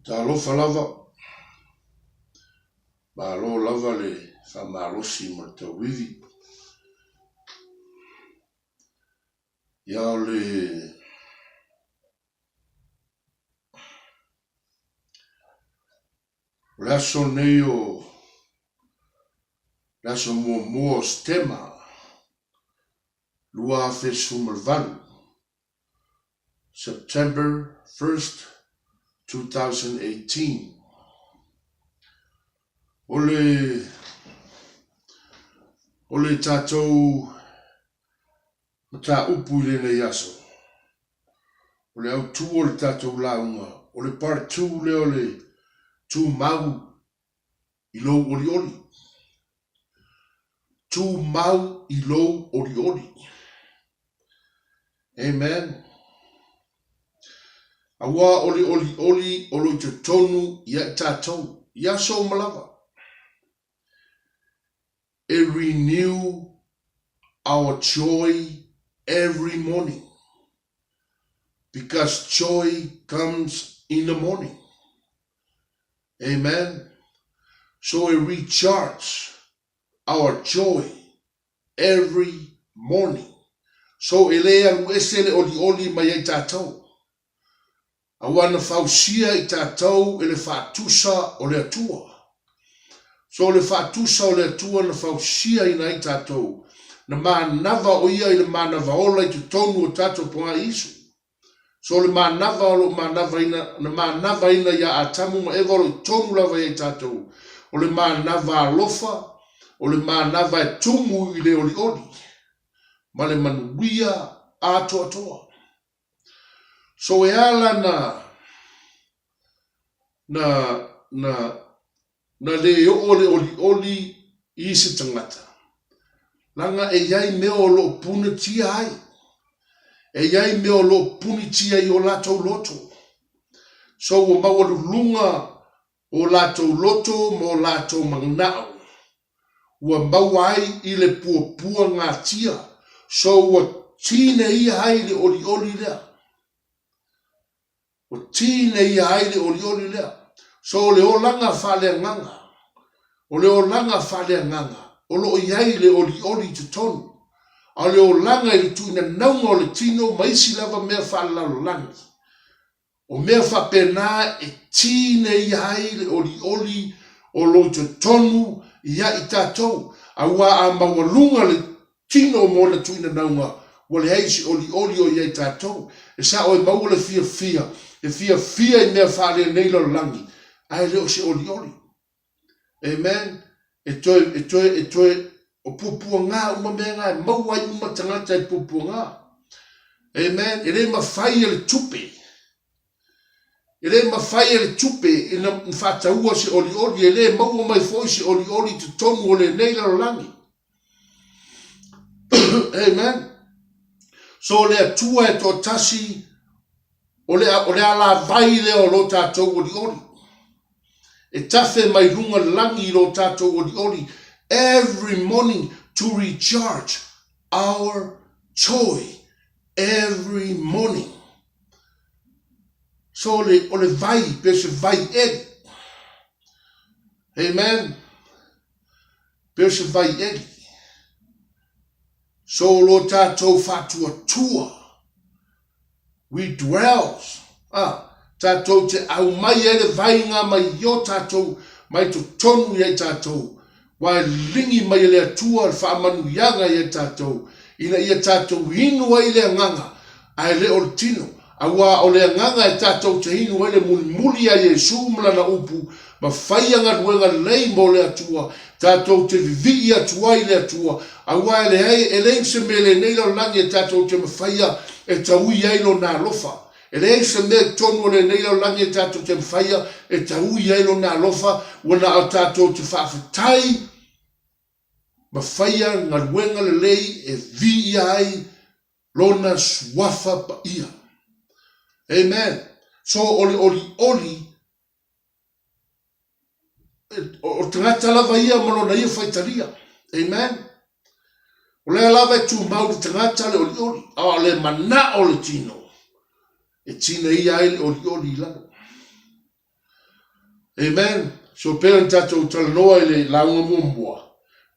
Talofa lava, malo lava le whamalosi ma te wivi. Ia le aso nei o le aso mua stema lua fe sumalvalu September 1st 2018 ole tatou mata upu le nei aso ole au tu ole tatou launga ole part 2 le ole tu mau i lo oli tu mau i lo oli amen awa oli olo te tonu ia tatou ia so malava it renew our joy every morning because joy comes in the morning. Amen. So it recharges our joy every morning. So elea luesele oli mai ai tātou. Awana fausia i tātou ele fatusa o le atua. So le fatusa o le atua na fausia i nai tātou. Na manava o ia i le manava ola i tu tonu o tātou ponga isu. So le manava o lo manava ina ia atamu ma ewa lo tonu lava i tātou. O le manava alofa, o le manava e tumu i le oli. Ma le manuia atoa toa. So e ala na le oli i se tangata. Langa e iai mea o lo puna tia ai. E iai mea o lo puni tia i o latou loto. So o mawalulunga o latou loto mo latou mangnao. Ua mawai i le pua ngā tia. So ua tine ia ai le oli lea. O tine ia ai le oli lea. So le o langa whale nganga. O le o langa whale nganga. O lo iai le oli te tonu. A le o langa i tu ina naunga o le tino maisi lava mea whale lalo langi. O mea whapena e tine iai le oli o lo te tonu ia i tātou. A ua a mawalunga le tino mo le tu ina naunga. Wa le haisi oli o iai tātou. E sa o e maua le fia. E fia i mea whale neilo langi. Ai leo se oli. Amen. E toe o pupua ngā uma mea ngā. Maua i uma tangata i pupua ngā. Amen. E le mawhai le tupe. E le mawhai le tupe. E na whataua se oli. E le maua mai foi se oli te tonu o le neila langi. Amen. So le atua e to tasi. O le ala vai le o lo tātou oli. E tafe mai runga langi lo tātou oli. Every morning to recharge our joy. Every morning. So o le vai, pese vai eri. Amen. Pese vai eri. So lo tātou fatua. We dwells. Tātou te au mai ere vai ngā mai o tātou. Mai to tonu i tātou. Wai lingi mai le atua al whaamanu ianga i tātou. Ina ia tātou hinua i le nganga. Ai le o tino. Awa o le nganga e tātou te hinua i le muli a Yesu mla na upu. Ma whaianga ruenga lei mo le atua. Tātou te vivi atua i le atua. Awa e le hei e le se mele neilo langi e tātou te mawhaia e taui ailo nā lofa. E le se me tonu le neilo langi e tātou te mawhaia e taui ailo nā lofa. Wana a tātou te whawhatai. Mawhaia ngā ruenga le lei e vi ai lona swafa pa ia. Amen. So oli o tangata lava ia malona ia whaitaria. Amen. O le lava e tu mau le tangata le oli. A le mana o le tino. E tina ia ai le oli lano. Amen. So pēr tatou talanoa i le launga muambua.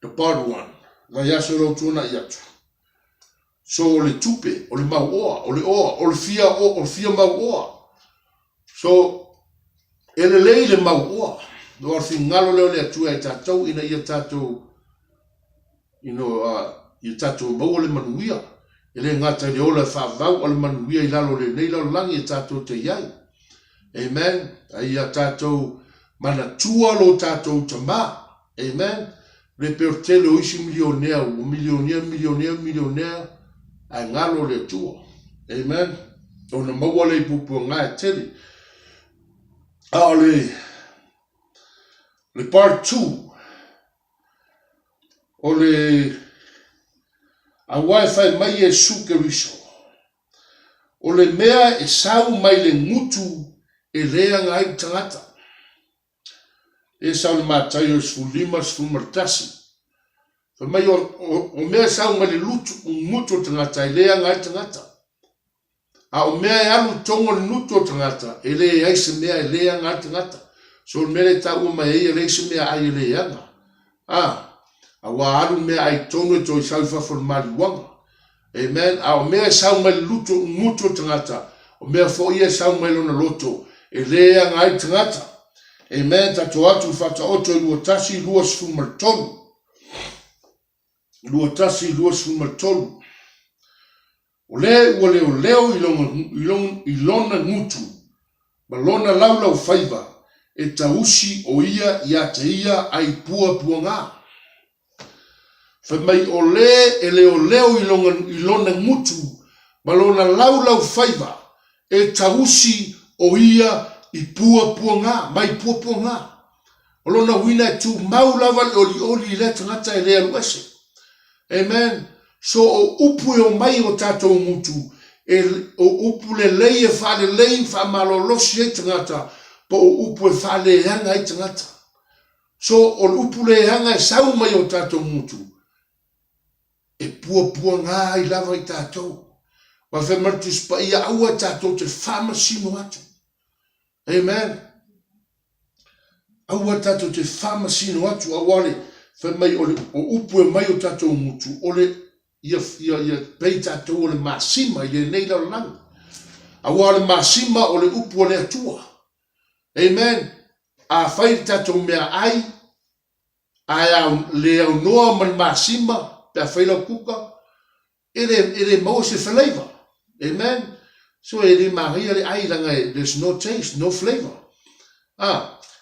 The part one. La yaso lo tuna yatu. So o le tupe, o le mauoa, o le oa, o le fia mauoa. So, ele lei le mauoa. No ar ngalo leo le atua e tatou ina ia tatou, ia tatou mau o le manuia. Ele ngata le ola whaavau o le manuia i lalo le nei lau langi e tatou te iai. Amen. Ai a tatou mana tua lo tatou tama. Amen. Le pertele o isi milionea, o milionea, ai ngalo le tua. Amen. O na maua le pupu ngā e tele. Le part 2. O le a wifi mai e suke riso. O le mea e sau mai le ngutu e rea ngai tangata. E sau le mātai o sfulima sfulmartasi. Fa mai o mea sau mai le ngutu tangata e rea ngai tangata. A o mea e alu tongo le nutu tangata e le aise mea e rea ngai tangata. So le mea le tau mai e aise mea ai le yanga. A wa alu mea ai tongo to i sau fafon maliwanga. Amen. A o mea sau mai luto ngutu tangata. O mea fo ia sau mai lona loto. E lea ngai tangata. Amen. Tato atu fata oto lua tasi lua sfumartolu. Lua tasi lua sfumartolu. O leo i lona ngutu. Ma lona laulau faiva. E tausi o ia te ia ai pua ngā. Fa mai o leo i lona ngutu, ma lona laulau faiva, e tausi o ia i pua ngā, mai pua ngā. O lona wina e tu mau lava oli le tangata e lea luese. Amen. So o upu e o mai o tatou ngutu, o upu le lei e whale lei wha malolosi e tangata, po o upu e whale hanga e tangata. So o upu le hanga e sau mai o tatou ngutu. E pua ngā i lava i tātou. Wa wha martus pa ia aua tātou te whamasino atu. Amen. Aua tātou te whamasino atu awale. Wha mai o upu e mai o tātou mutu. Ole ia pei tātou o le masima i le nei lau langa. Awa le masima o le upu o le atua. Amen. A whai tātou mea ai. A le au noa man masima. Pea whaila kuka, ere mau se flavor. Amen. So ere maria le ailanga e, there's no taste, no flavor.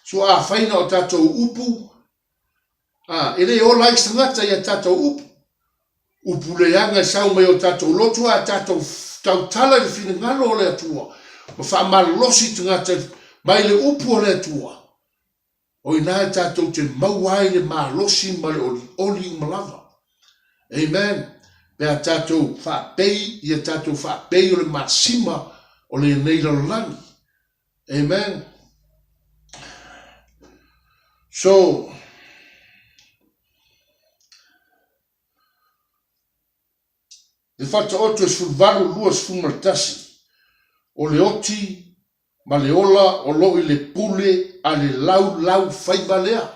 So a whaina o tatou upu. Ere o like sangata ia tatou upu. Upu le anga sau mai o tatou lotua, tatou tautala le fina ngalo o le atua. Ma wha malosi tangata mai le upu o le atua. O ina tatou te mauai le malosi ma le oli umalava. Amen. Pea tatou whapei, ia tatou whapei o le masima o le nei lalani. Amen. So, le whata oto e sulvaru lua sfumartasi. O le oti, ma le ola, o lo i le pule, a le lau whaivalea.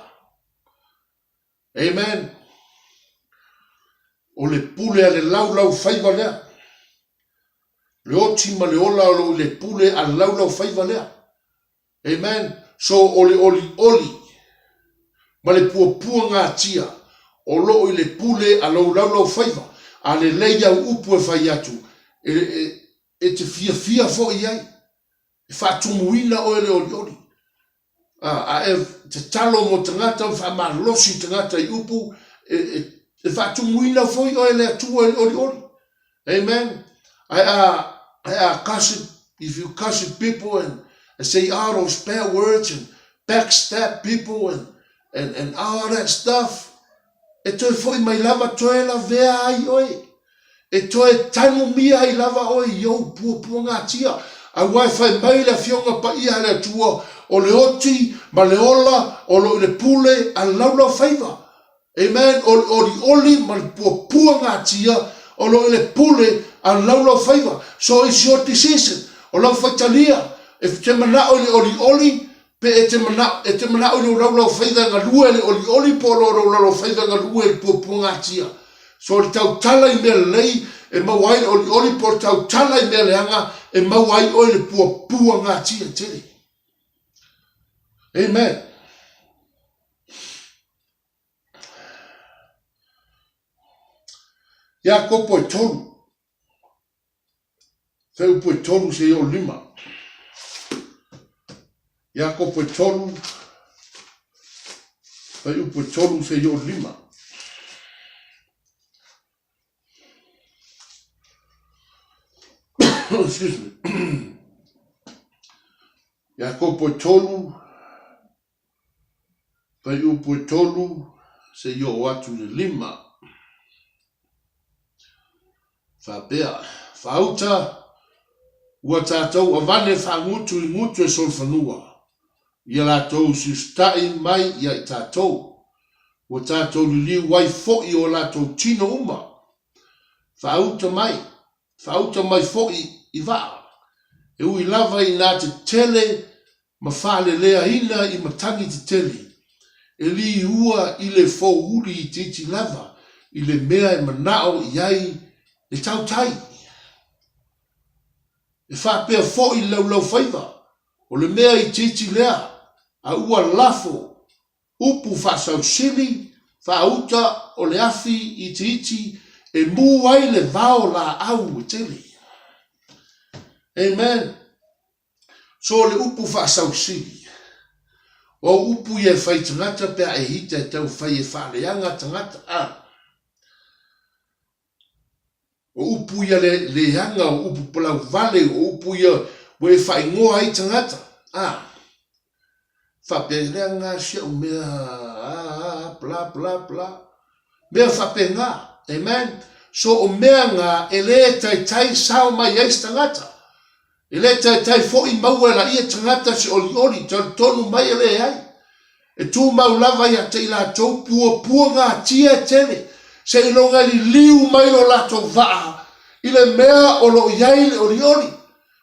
Amen. O le pule a le lau whaiva lea. Le oti ma le ola o le pule a lau whaiva lea. Amen. So o le oli. Ma le pua ngā tia. O lo i le pule a lau whaiva. A le leia upu e whai atu. E te fia fo i ai. E whaatumuina o le oli. A e te talo mo tangata, wha malosi tangata i upu. E whaatumuina foi o ele atua oli. Amen. I cuss if you cuss people and say all those bad words and backstab people and all that stuff. E toi foi mai lava toi la vea ai oi. E toi tanu mia ai lava oi yo pua ngā tia. A wifi mai la fionga pa ia le atua o le oti ma le ola o le pule a laula whaiva. Amen. O oli ma pua ngā tia o le pule a laula whaiva. So it's your decision. O lau whaitalia. If te mana o le oli pe e te mana o lo faida nga lua le oli polo lo faida nga lua le pupunga tia so le tau tala I mea lei e mawai oli po tau tala I mea leanga e mawai o le pupunga tia tele amen ya kopo tolu feu po tolu se o lima ya kopo tolu feu po tolu se o lima excuse me ya kopo tolu feu po tolu se o watu le lima Fabea, fauta, ua tātou a vane whangutu I ngutu e solfanua. Ia lātou sustai mai ia I tātou. Ua tātou liliu wai fo'i o lātou tino uma. Fauta mai fo'i I waa. E ui lava I nā te tele, ma whale lea ina I matangi te tele. E li ua I le fo uri I titi lava, I le mea e manao iai, e tau tai. E whapea fo I lau whaiva. O le mea I titi lea. A ua lafo. Upu whasau sili. Whauta o le afi I titi. E muai le vao la au e tele. Amen. So le upu whasau sili. O upu ye whai tangata pia e hita e tau whai e whaleanga tangata. O upu ia le hanga o upu polau vale o upu ia we fai ngoa I tangata. Whapereanga sia o mea bla bla bla. Mea whapenga. Amen. So o mea ngā e le tai sao mai eis tangata. E le tai fo I maua la ia tangata se oli tonu mai e le ai. E tu mau lava ia te ila tau pua ngā tia tele. Se ilonga li liu mai o lato waa. I le mea o lo iai le oli.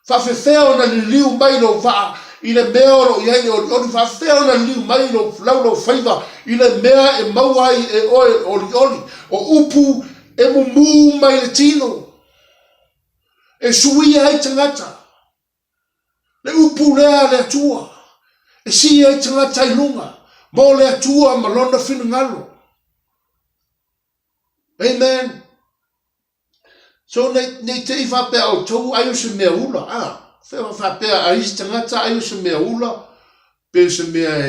Whawhewhea o na li liu mai lo waa. I le mea o lo iai le oli. Whawhewhea o na liu mai lo lau whaiva. I le mea e mauai e oe oli. O upu e mumu mai le tino. E sui ai tangata. Le upu lea le atua. E si ai tangata I lunga. Mo le atua malona finu ngalo. Amen. So nei te I whapea o tau ayo se mea ula. Whewa whapea a isi tangata ayo se mea ula. Pe se mea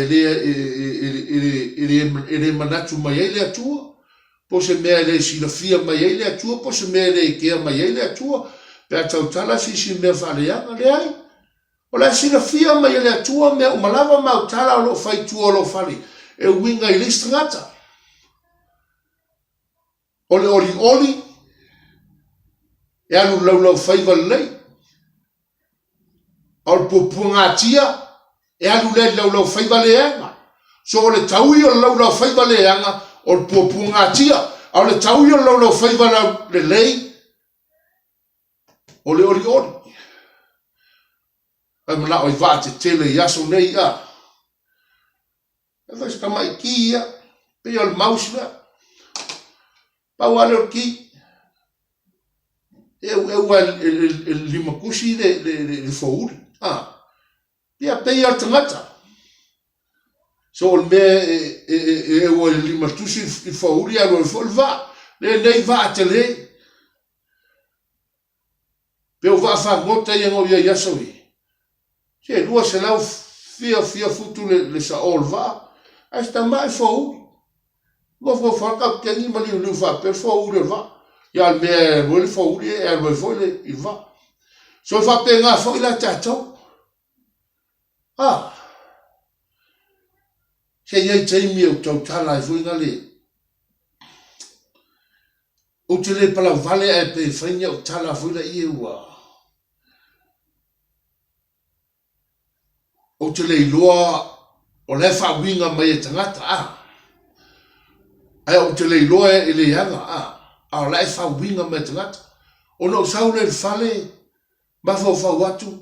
ele manatu mai ele atua. Po se mea ele silafia mai ele atua. Po se mea ele kea mai ele atua. Pe a tau tala si mea whaleanga le ai. O la silafia mai ele atua mea umalava mau tala o lo whai tua o lo whale. E winga I lis tangata. Ole oli. E anu lau whaiva lei. Au pupunga tia. E anu le lau whaiva leanga. So ole taui o lau whaiva leanga. O pupunga tia. Au le taui o lau whaiva le lei. Ole oli. Ai mana oi vā te tele I aso nei a. E whais kamai ki ia. Pe o le mausina. Pau ale o ki. Ua lima kusi le fouri. Ia pei al tangata. So o mea ua lima tusi I fouri alo le fouri va. Le nei va te le. Pe o va whangota I ango ia yasawi. Se lua se lau fia futu le sa ol va. Asta mai fouri. Go whakau te ni mali lu va per fouri va. Ia mea le fouri e le fouri I va. So fa pe ngā fouri la tātou. Se iei teimi o tau tala I fui ngale. O te le pala vale e pe whainga o tala fui la I ua. O te le iloa o le whawinga mai e tangata. Ai o te le iloa e le hanga. A lai whawinga mai tangata. O no sau le whale. Ma whau watu.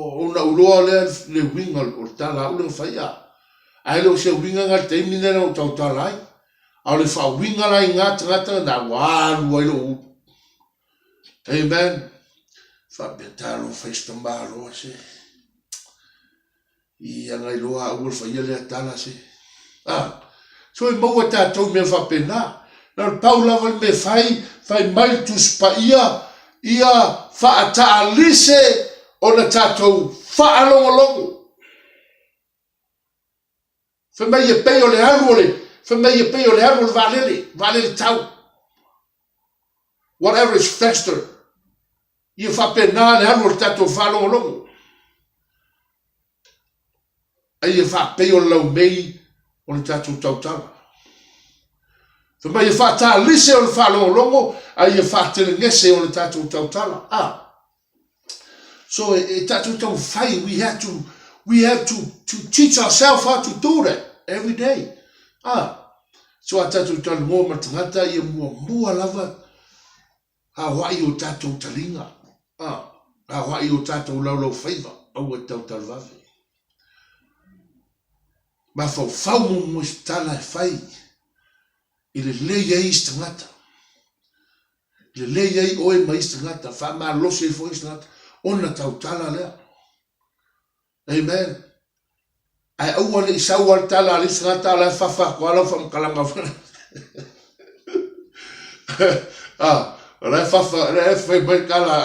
ona uloa le winga o tala ule whaia. Ai leo se winga ngā te imine o tau talai. Au le wha winga lai ngā tangata na wāru ai lo upu. Amen. Wha betalo whaista mālo se. I angai loa ua whaia lea tala se. So e maua tātou mea wha pena. Nā paulawa me whai mai tu spa ia wha ata lise o na tātou wha alongolongo. Wha mai e peo le haru ole. Wha mai e peo le haru ole valele tau. Whatever is fester. Ia wha pena le haru ole tātou wha alongolongo. Ai e wha peo lau mei o le tātou tautala. Wha mai e wha tā lise o le wha alongolongo. Ai e wha tele ngese o le tātou tautala. So e tātou tau whai, we have to teach ourselves how to do that every day. So a tātou tau ngō matangata i mua lava hawai o tātou talinga. Hawai o tātou laulau whaiva au e tau talvawe. Ma whau mo tala e whai i le leia i stangata. Le leia i oe ma i stangata, wha ma lose i fo i stangata, ona tau tala lea. Amen. Ai aua le isau al tala li stangata ala e whawha ko ala wha mkalanga whana. Ala e whawha, ala e whai mai kala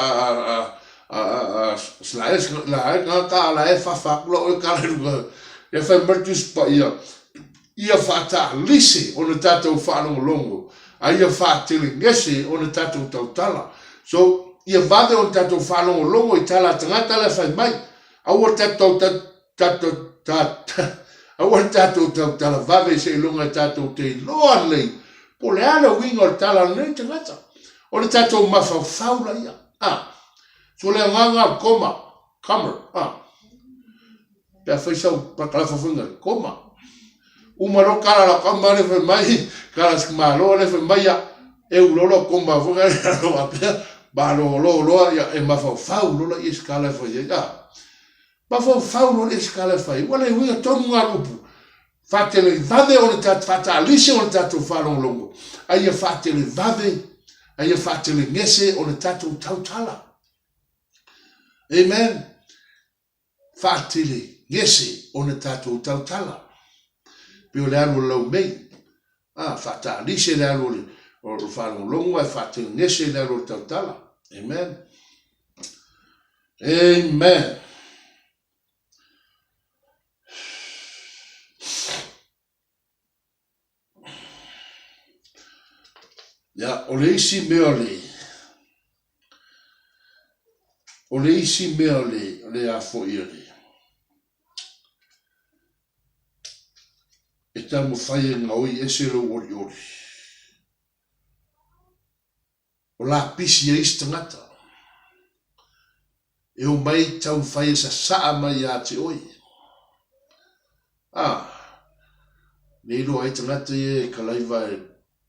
slaes, la e ngaka ala e whawha kula oe kala runga. E whai martus pa ia whata lise o na tātou whanongolongo. A ia whatele ngese o na tātou tautala. So, ia vade o na tātou whanongolongo i tala tangata le whai mai. Aua tātou tautala vave se ilunga tātou te loa lei. Po le ana winga o tala nei tangata. O na tātou mawhawhawla ia. So le nganga comer. Pea whaisau pakalafa whinga, koma. Umaro kara la kama le whi mai, kara skimalo le whi mai ya, e ulolo koma whinga le roa pea, ba loa ya e mawhau lola i skala whi ya. Mawhau lola i skala whi, wale winga tonu ngā rupu. Whatele vave o le tatu, whata alise o le tatu whanonglongo. Aia whatele vave, aia whatele ngese o le tatu tautala. Amen. Whatele ngese o na tātou tautala. Pio le anu lau mei. Whata alise le anu o whanonglongo e whatele ngese le anu tautala. Amen. Amen. Ya, o le isi mea le. O le isi mea le a fo ia le. E tamu whaia ngā oi esero ori ori. O la pisi e istangata. E o mai tau whaia sa saa mai a te oi. Nei roa e tangata e kalaiva e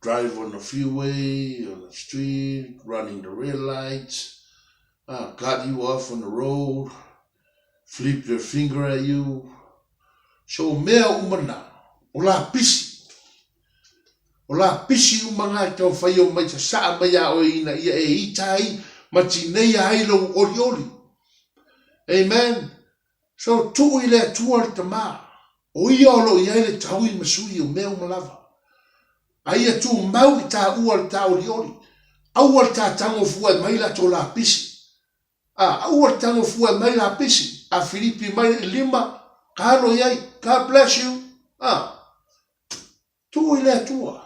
drive on the freeway, on the street, running the red lights, cut you off on the road, flip their finger at you. So mea umana. O la pisi. O la pisi umanga e tau whai o mai ta saa mai a o ina ia e itai ma tinei a hailo ori ori. Amen. So tu i le tuar ta maa. O ia olo i aile tau i masui o mea umalava. Aia tu mau i ta ua le ta ori ori. Aua le ta tango fua mai la to la pisi. Aua le tango fua mai la pisi. A Filipi mai lima. Kano iai. God bless you. Tu i le tua.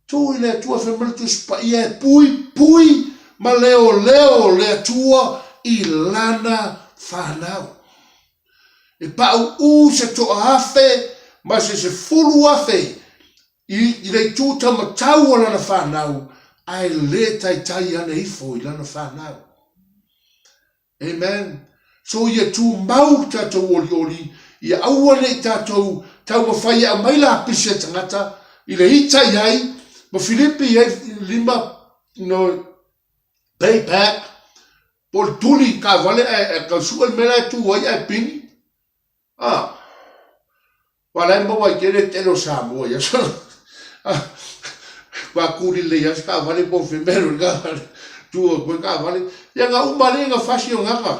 Tu i le tua whamilitus pa ia e pui ma leo le tua i lana whanau. E pau se to afe ma se fulu afe i le tuta matau o lana whanau ai le tai ana ifo i lana whanau. Amen. So ia tu mau tatou ori ia aua nei tatou tau mawhai a maila apise tangata i le hita iai ma Filipi iai lima payback Pol tuli ka vale ka suel mela tu wai ai pini. Wala mo wai kere telo sa mo ya so. Wa kuri le ya ka vale po femero ga tu ko ka vale ya nga umale nga fasi nga.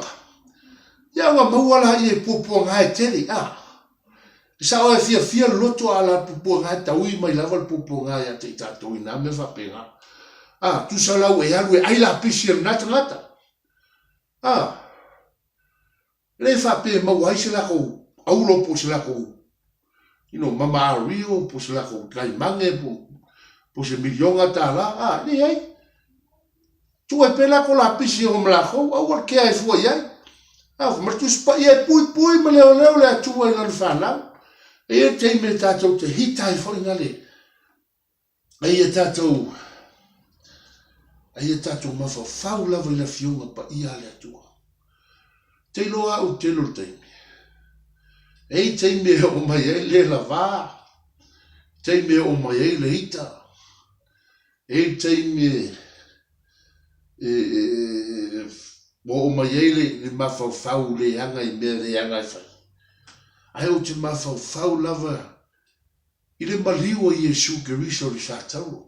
Ya nga mawala ye pupo nga tele sa o fia loto ala pupo nga taui mai lava pupo nga ya te tato ina me fa pena. Tu sala we ya we ai la pisi ngata. Le fa pe ma wai se la ko au lo po se la ko. Mama Rio po se la ko kai mange po se milionga ta la. Ni ai. Tu e pela ko la pisi o mla ko au ke ai fo ya. Ma tu spa ye pui ma le tu e na fa na. E te me tato te hitai fo ngale. Ai tato ma fa faula vai la fiunga pa ia le atua. Te loa o te lo te. Ei te me o mai e le lava. Te me o mai e le ita. Ei te me o mai e le mafau le anga i me le anga i fai. Ai o te mafau lava i le maliwa i Yesu Keriso li sa tau.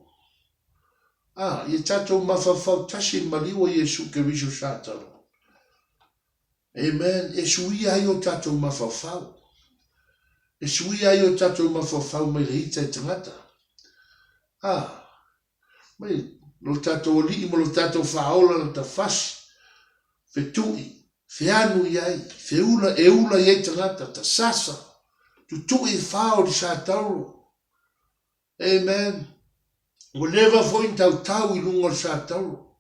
Ia tatou mafafau tasi maliwa Yesu Keriso sa tau. Amen. E suia ai o tatou mafafau. E suia ai o tatou mafafau mai le ita e tangata. Mai lo tatou li mo lo tatou faola na ta fasi. Fe tui, fe anu iai, fe ula e ula iai tangata ta sasa. Tu tui fao di sa tau. Amen. O leva foi tau i lungo le sa tau.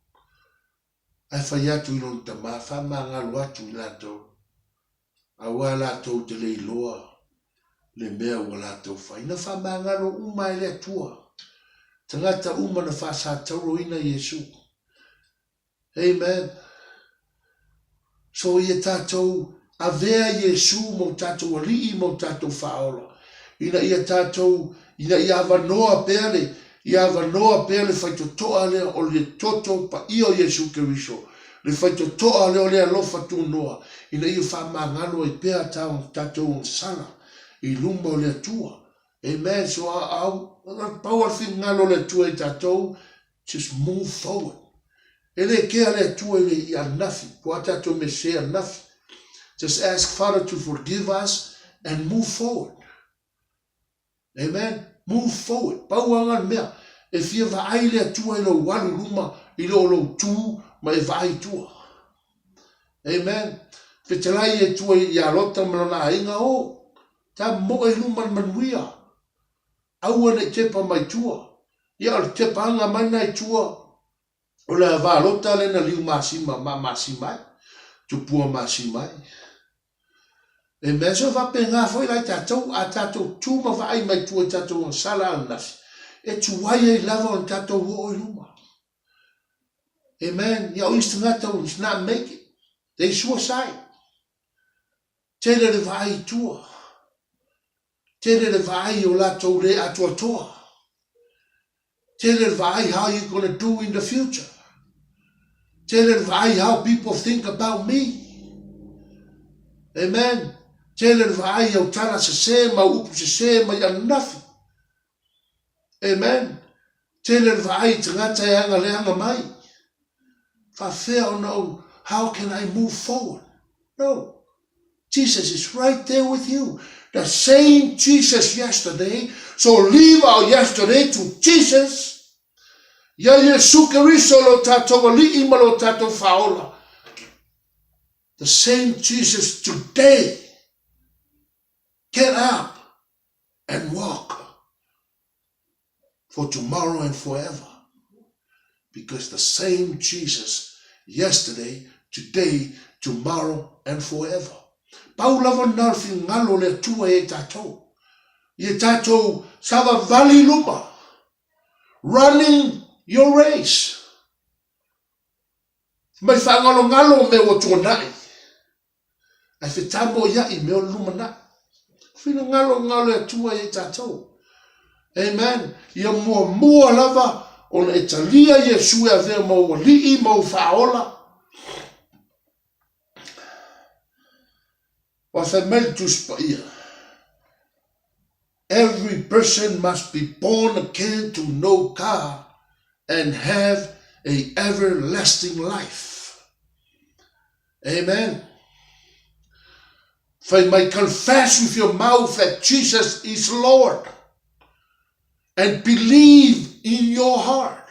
Ai fai atu i lon tama, fa mangalu atu i latou. Awa latou te le iloa, le mea ua latou fai. Na fa mangalu uma e le atua. Tangata uma na fa sa tau ina Yesu. Amen. So ia tatou avea Yesu mo tatou alii mo tatou faola. Ina ia tatou, ina ia avanoa pele, ia avanoa pele fai totoa lea o le toto pa io Yesu Keriso. Le fai totoa lea o le alofa tu noa. Ina ia wha mangalo i pea tatou sana. I lumba o le tua. Amen. So pau al fin ngalo le tua i tatou. Just move forward. Ele kea le tua i anafi. Kua tatou me se anafi. Just ask Father to forgive us and move forward. Amen. Move forward. Pau angan mea. E fia vai le tua i lo walu luma i lo tu ma e vai tua. Amen. Fetalai e tua i alota malona inga o. Ta mo e luma manuia. Aua ne tepa mai tua. Ia o tepa anga mai nai tua. O le va alota le na liu masima masimai. Tupua masimai. Amen. So va penga foi lai tatou a tatou tu ma vai mai tua tatou sala anasi. E tuai e lava on tatou ho o luma. Amen. Ia o istangata o not make it. They suicide. Tele le vai tua. Tele le vai o latou le atua toa. Tele le vai how you going to do in the future. Tele le vai how people think about me. Amen. Tele le vai o tala se ma upu se ma ya nafi. Amen. Tele le vai tangata e anga le anga mai. Fa fail no. How can I move forward? No. Jesus is right there with you. The same Jesus yesterday. So leave our yesterday to Jesus. Ya Yesu Keriso lo tatou li ima lo tatou faola. The same Jesus today. Get up and walk for tomorrow and forever. Because the same Jesus yesterday, today, tomorrow, and forever. Paulava narfi ngalo le tua e tatou. Ye tatou sava vali luma. Running your race. Mai whangalo ngalo me o tonai. Ai whetambo ia i me o luma na. Whina ngalo le tua e tatou. Amen. Ia mua lava. O le talia Yesu e vea mau li mau faola. Every person must be born again to know God and have a everlasting life. Amen. For you might confess with your mouth that Jesus is Lord and believe in your heart.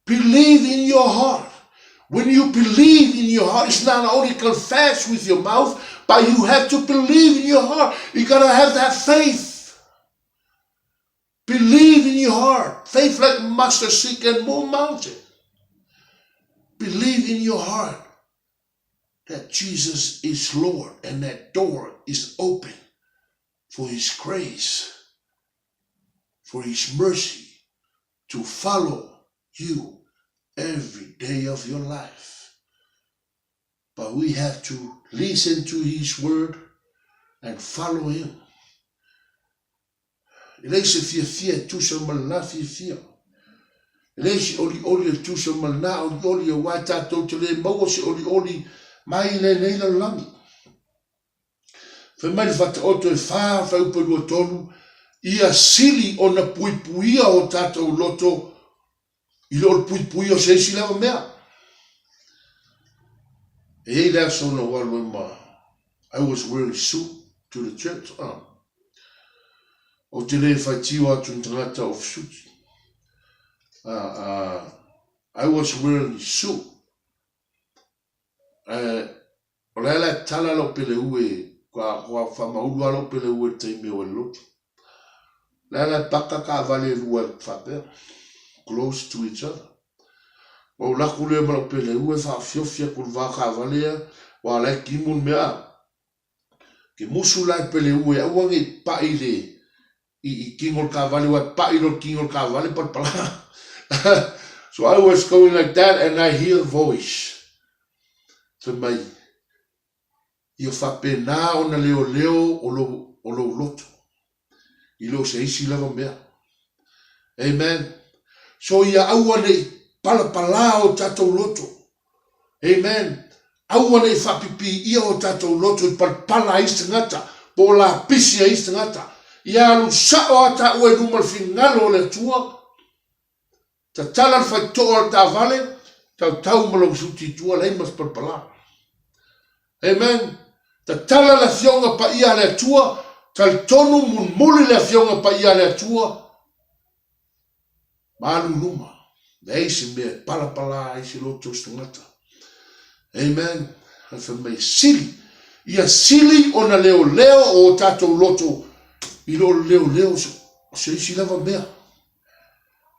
Believe in your heart. When you believe in your heart, it's not only confess with your mouth, but you have to believe in your heart. You gotta have that faith. Believe in your heart. Faith like mustard seed can move mountain. Believe in your heart that Jesus is Lord and that door is open for His grace, for His mercy to follow you every day of your life. But we have to listen to His word and follow Him. Eleise fia tusa malana fia. Eleise oli tusa malana oli wa tatou te le mau se oli mai le la langi. Fe mai fata oto e fa upo lua tonu ia sili o na puipuia o tatou loto I lo pui o se si lava mea. E that song of one when I was wearing a suit to the church. O te le whai tiwa tu tangata of suits. I was wearing a suit. O la tala lo pele ue kwa whamaulu alo pele ue te me o lotu. La paka ka vale lua whapea. Close to each other. O la kule malo pele ue fa fiofia kul vaka valea wa la kimun mea. Ke musu la pele ue awangi pa ile I kingol ka vale wa pa ilo kingol ka vale pat pala. So I was going like that and I hear a voice. So my io fa pena ona leo o lo loto. Ilo se isi lava mea. Amen. So ia awane pala o tatou loto. Amen. Awane whapipi ia o tatou loto I pala istangata. Po la pisia istangata. Ia alu sao ata ue numal fingalo le tua. Ta talan fai toa ta vale. Tau malo suti tua leimas pala. Amen. Ta tala la fionga pa ia le tua. Tal tonu muli le fionga pa ia le tua. Malu numa. Eisi mea pala eisi loto stangata. Amen. Alfa mei sili. Ia sili o na leo o tatou loto. I lo leo se isi lava mea.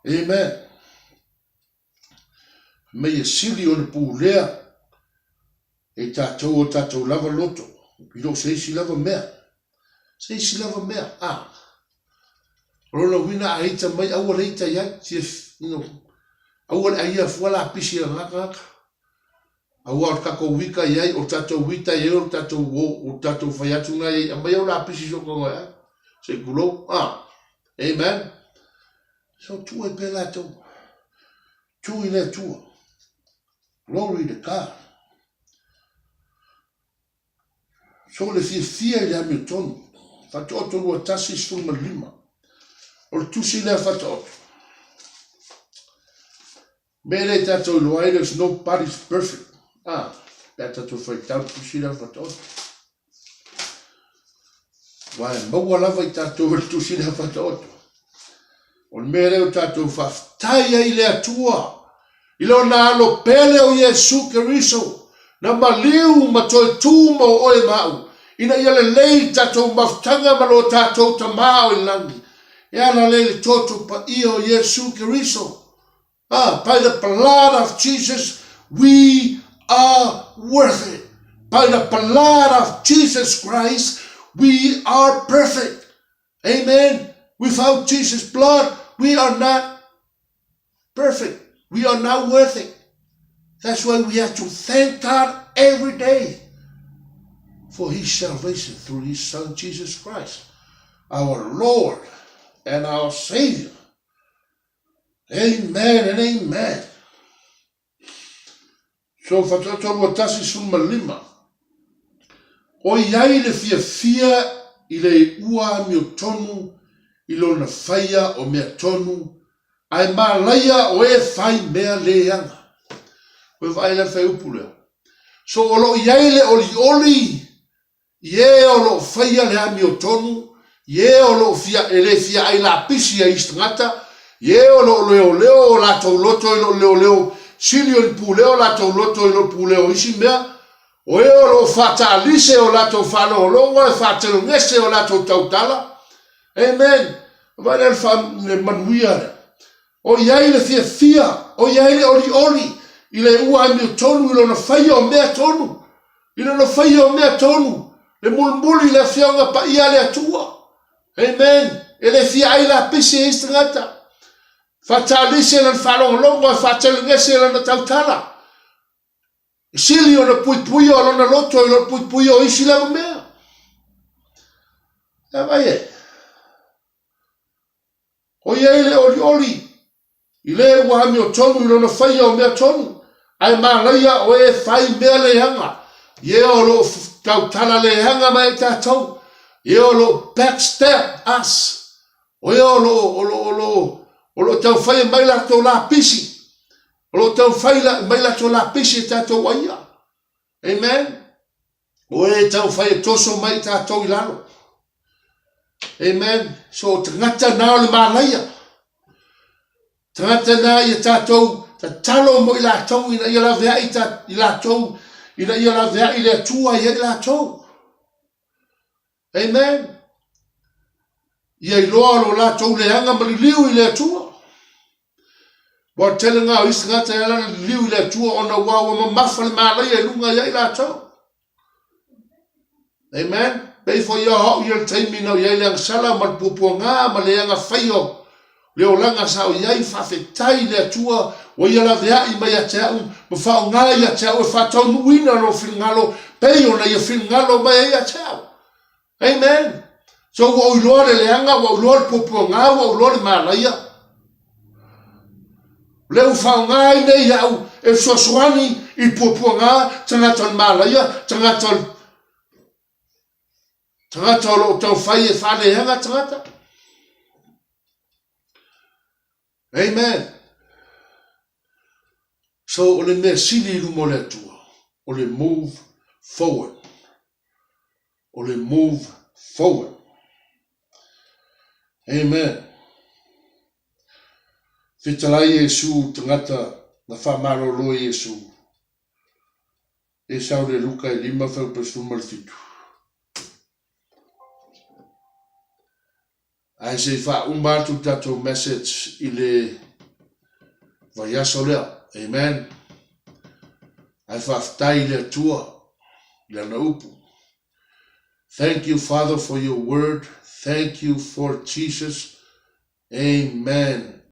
Amen. Mei sili o na pulea. E tatou o tatou lava loto. I lo se isi lava mea. Se isi lava mea. Rona wina aita mai awa reita ya. Awa aia fuala pisi a ngaka. Awa kako wika yai o tatou wita yai o tatou whaiatuna yai. A mai aula pisi soko ngā. Se kulo. Amen. So tua e pela tau. Tua I le tua. Glory to God. So le fia I le Hamilton. Fatoto lua tasi suma lima. O le tusi le fatoto. Mele tato loai, there's nobody's perfect. Tato fai tau tusi le fatoto. Wai maua lava I tato le tusi le fatoto. O le mele o tato faftaia I le atua. I leo na alo pele o Yesu Keriso. Na maliu matoi tu mo oe mau. Ina ia le lei tato maftanga malo tato tamao I langi. Ia na le toto pa io Yesu Keriso. By the blood of Jesus, we are worth it. By the blood of Jesus Christ, we are perfect. Amen. Without Jesus' blood, we are not perfect. We are not worth it. That's why we have to thank God every day for His salvation through His Son, Jesus Christ, our Lord and our Savior. Amen and amen. So fatoto watasi suma lima. O iai le fia i le ua mi o tonu i lona whaia o mea tonu ai malaia o e whai mea leanga. Koe whai le whai upu lea. So o lo iai le oli ie o lo whaia le ami o tonu, ie o lo fia ai la pisi a istangata, ie o lo leo o la tau loto i lo leo sili o li puleo la tau loto i lo puleo isi mea, o e o lo fata alise o la tau whano o longa, e fata lo ngese o la tau tautala. Amen. Vale al fam le manuia le. O iai le fia, o iai le oli, i le ua ami o tonu, i lo na whaia o mea tonu, i lo na whaia o mea tonu, le mulmuli le fionga pa ia le atua. Amen. E le fia ai la pisi e istangata. Fatalise lan whalonga longa, e fatalingese lan na tautala. Sili o na pui o lona loto, i lo pui o isi la mea. E vai e. O iai le oli, i le ua ami o tonu, i lo na whaia o mea tonu. Ai malaia o e whai mea le hanga. Ie o lo tautala le hanga mai tātou. Ie o lo backstab us. O ie o lo tau whai mai la tau la pisi. O lo tau whai mai la tau la pisi tātou waia. Amen. O e tau whai toso mai tātou ilano. Amen. So tangata nao le malaia. Tangata na i tātou ta talo mo i la tau ina i la vea i la tau. Ina ia la vea i le atua i la tau. Amen. Ia i loa lo la tau le hanga mali liu i le atua. Wa tele ngā o isangata i la liu i le atua o na wawa ma mafa le malai e lunga i la tau. Amen. Pei fo ia hau i le taimi nau i le angsala ma pupua ngā ma le anga whaio. Le o langa sa o iai whawhetai le atua o ia la vea i mai a te au, ma whao ngā i a te au e whatau nuina no whingalo, pei o na i a whingalo mai a te au. Amen. So wa uloa le leanga, wa uloa le popua ngā, wa uloa le malaia. Leu whao ngā i nei au, e sosuani i popua ngā, tangata le malaia, tangata o tau whai e whale hanga tangata. Amen. So, o le mea sili lumo le atua. O le move forward. O le move forward. Amen. Whitalai Yesu tangata na whamarolo Yesu. E sao le luka e 5:5. Ai se wha umbatu tato message i le vaiaso lea. Amen. Ai whaftai le atua le na upu. Thank you, Father, for your word. Thank you for Jesus. Amen.